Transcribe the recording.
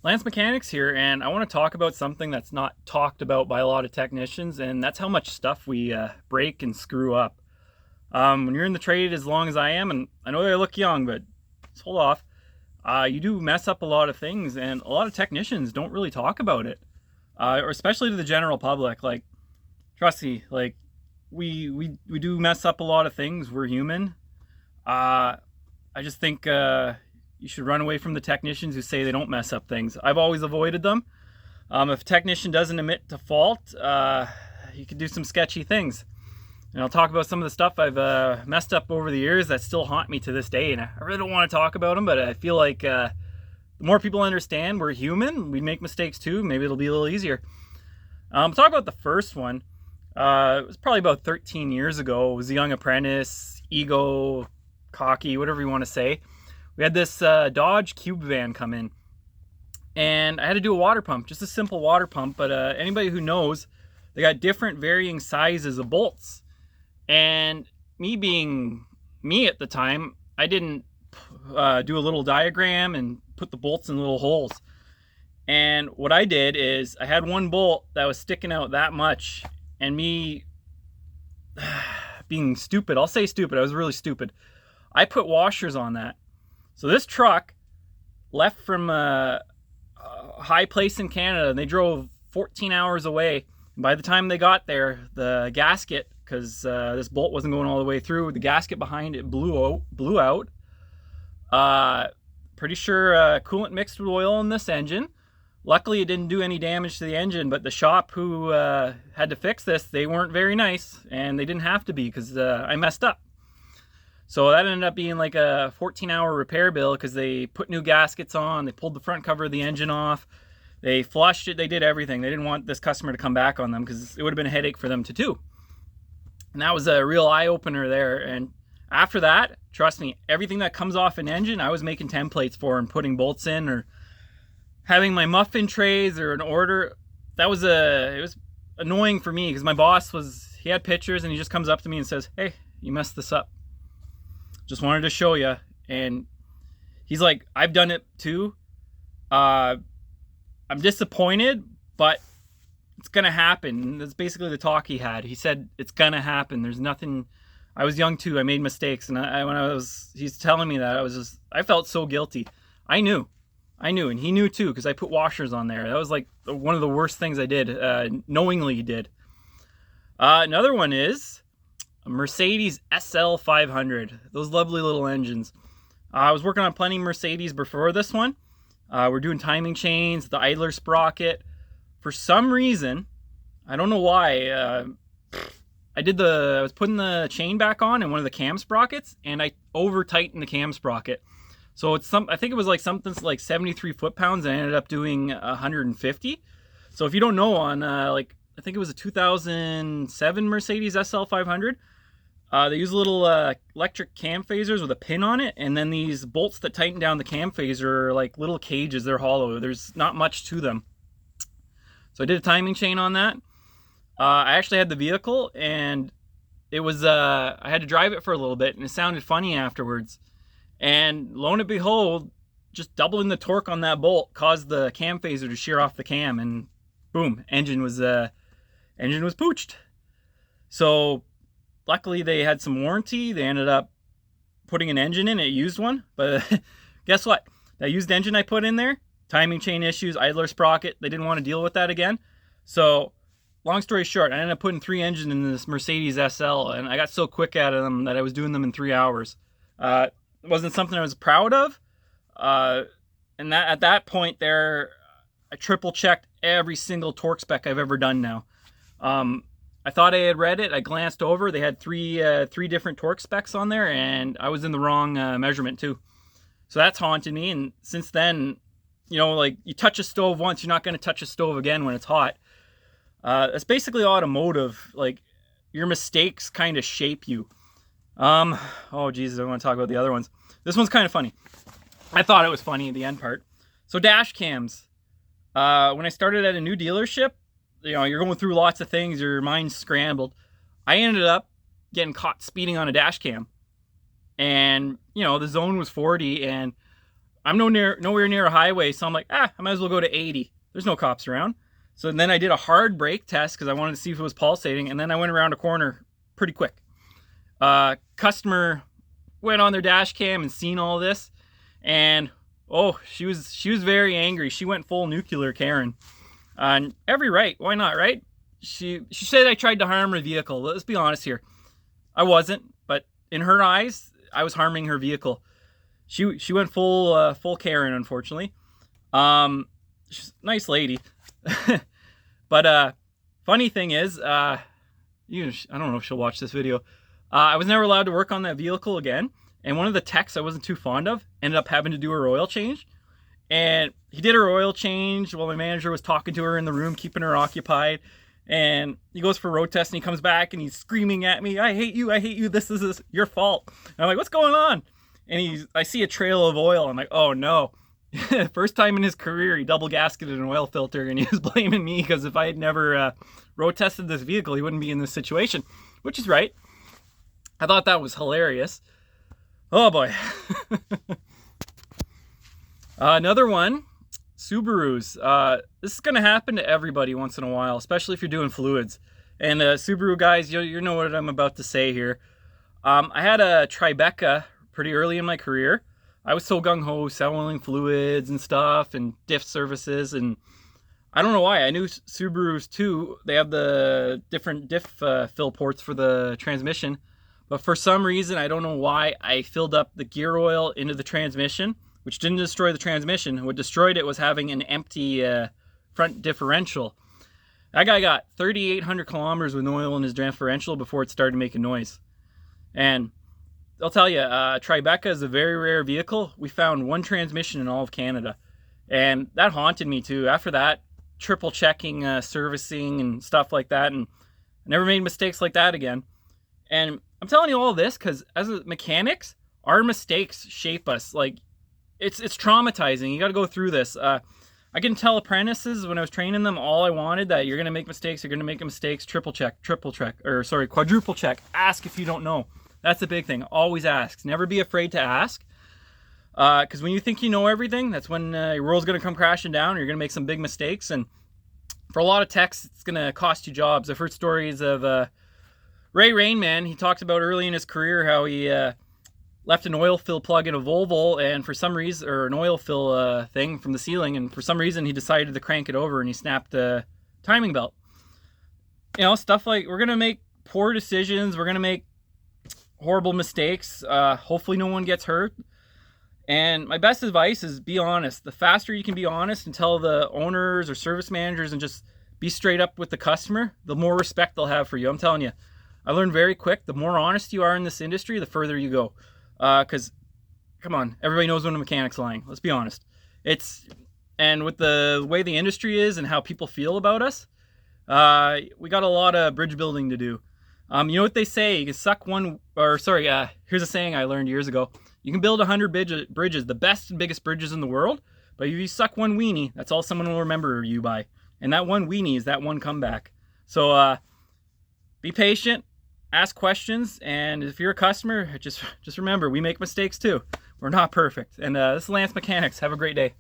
Lance Mechanics here, and I want to talk about something that's not talked about by a lot of technicians, and that's how much stuff we break and screw up. When you're in the trade as long as I am, and I know I look young, but let's hold off, you do mess up a lot of things, and a lot of technicians don't really talk about it, or especially to the general public. Like, trust me, like we do mess up a lot of things. We're human. I just think you should run away from the technicians who say they don't mess up things. I've always avoided them. If a technician doesn't admit to fault, you can do some sketchy things. And I'll talk about some of the stuff I've messed up over the years that still haunt me to this day. And I really don't want to talk about them, but I feel like the more people understand we're human, we make mistakes too. Maybe it'll be a little easier. Talk about the first one. It was probably about 13 years ago. I was a young apprentice, ego, cocky, whatever you want to say. We had this Dodge Cube van come in, and I had to do a water pump, just a simple water pump. But anybody who knows, they got different varying sizes of bolts. And me being me at the time, I didn't do a little diagram and put the bolts in little holes. And what I did is I had one bolt that was sticking out that much, and me being stupid, I'll say stupid, I was really stupid. I put washers on that. So this truck left from a high place in Canada, and they drove 14 hours away. And by the time they got there, the gasket, because this bolt wasn't going all the way through, the gasket behind it blew out. Pretty sure coolant mixed with oil in this engine. Luckily, it didn't do any damage to the engine, but the shop who had to fix this, they weren't very nice, and they didn't have to be because I messed up. So that ended up being like a 14-hour repair bill because they put new gaskets on, they pulled the front cover of the engine off, they flushed it, they did everything. They didn't want this customer to come back on them because it would have been a headache for them to do. And that was a real eye-opener there. And after that, trust me, everything that comes off an engine, I was making templates for and putting bolts in, or having my muffin trays or an order. It was annoying for me because my boss he had pictures, and he just comes up to me and says, "Hey, you messed this up. Just wanted to show you." And he's like, "I've done it too. I'm disappointed, but it's gonna happen." That's basically the talk he had. He said, "It's gonna happen. There's nothing." I was young too. I made mistakes, and he's telling me that, I felt so guilty. I knew, and he knew too, because I put washers on there. That was like one of the worst things I did, knowingly did. Another one is a Mercedes SL500. Those lovely little engines. I was working on plenty of Mercedes before this one. We're doing timing chains, the idler sprocket. For some reason, I don't know why, I was putting the chain back on in one of the cam sprockets, and I over tightened the cam sprocket. So I think it was like something like 73 foot-pounds, and I ended up doing 150. So if you don't know, on I think it was a 2007 Mercedes SL500, they use little electric cam phasers with a pin on it, and then these bolts that tighten down the cam phaser are like little cages. They're hollow. There's not much to them. So I did a timing chain on that. I actually had the vehicle, and it was I had to drive it for a little bit, and it sounded funny afterwards. And lo and behold, just doubling the torque on that bolt caused the cam phaser to shear off the cam, and boom, engine was pooched. So luckily they had some warranty. They ended up putting an engine in, a used one. But guess what? That used engine I put in there, timing chain issues, idler sprocket, they didn't want to deal with that again. So long story short, I ended up putting 3 engines in this Mercedes SL, and I got so quick at them that I was doing them in 3 hours. It wasn't something I was proud of. And at that point there, I triple checked every single torque spec I've ever done now. I thought I had read it. I glanced over. They had three different torque specs on there, and I was in the wrong measurement too. So that's haunted me. And since then, like, you touch a stove once, you're not going to touch a stove again when it's hot. It's basically automotive. Like, your mistakes kind of shape you. Oh Jesus, I want to talk about the other ones. This one's kind of funny. I thought it was funny in the end part. So dash cams. When I started at a new dealership, you're going through lots of things, your mind's scrambled. I ended up getting caught speeding on a dash cam. And, the zone was 40, and I'm nowhere near a highway, so I'm like, I might as well go to 80. There's no cops around. So then I did a hard brake test because I wanted to see if it was pulsating, and then I went around a corner pretty quick. Customer went on their dash cam and seen all this, and oh, she was very angry. She went full nuclear Karen. And every right, why not, right? She said I tried to harm her vehicle. Let's be honest here. I wasn't, but in her eyes, I was harming her vehicle. She went full Karen, unfortunately. She's a nice lady. But funny thing is, I don't know if she'll watch this video. I was never allowed to work on that vehicle again. And one of the techs I wasn't too fond of ended up having to do her oil change. And he did her oil change while my manager was talking to her in the room, keeping her occupied. And he goes for a road test and he comes back and he's screaming at me, I hate you, this is your fault. And I'm like, what's going on? And I see a trail of oil. I'm like, oh no. First time in his career, he double gasketed an oil filter, and he was blaming me because if I had never road tested this vehicle, he wouldn't be in this situation, which is right. I thought that was hilarious. Oh boy. Another one, Subarus. This is going to happen to everybody once in a while, especially if you're doing fluids. And Subaru guys, you know what I'm about to say here. I had a Tribeca pretty early in my career. I was so gung-ho selling fluids and stuff and diff services, and I don't know why. I knew Subarus too. They have the different diff fill ports for the transmission, but for some reason, I don't know why, I filled up the gear oil into the transmission, which didn't destroy the transmission. What destroyed it was having an empty front differential. That guy got 3,800 kilometers with no oil in his differential before it started making noise. And I'll tell you, Tribeca is a very rare vehicle. We found one transmission in all of Canada. And that haunted me too. After that, triple checking, servicing and stuff like that. And I never made mistakes like that again. And I'm telling you all this because as mechanics, our mistakes shape us. Like, it's traumatizing. You got to go through this. I can tell apprentices when I was training them all I wanted, that you're going to make mistakes. You're going to make mistakes. Quadruple check. Ask if you don't know. That's the big thing. Always ask. Never be afraid to ask. Because when you think you know everything, that's when your world's going to come crashing down. Or you're going to make some big mistakes. And for a lot of techs, it's going to cost you jobs. I've heard stories of Ray Rainman. He talks about early in his career how he left an oil fill plug in a Volvo, and for some reason, or an oil fill thing from the ceiling, and for some reason he decided to crank it over and he snapped the timing belt. You know, stuff like, we're going to make poor decisions. We're going to make horrible mistakes. Hopefully no one gets hurt. And my best advice is be honest. The faster you can be honest and tell the owners or service managers and just be straight up with the customer, the more respect they'll have for you. I'm telling you, I learned very quick. The more honest you are in this industry, the further you go. Because, come on, everybody knows when a mechanic's lying. Let's be honest. And with the way the industry is and how people feel about us, we got a lot of bridge building to do. You know what they say? You can suck one, here's a saying I learned years ago. You can build 100 bridges, the best and biggest bridges in the world, but if you suck one weenie, that's all someone will remember you by. And that one weenie is that one comeback. So be patient, ask questions, and if you're a customer, just remember, we make mistakes too. We're not perfect. And this is Lance Mechanics. Have a great day.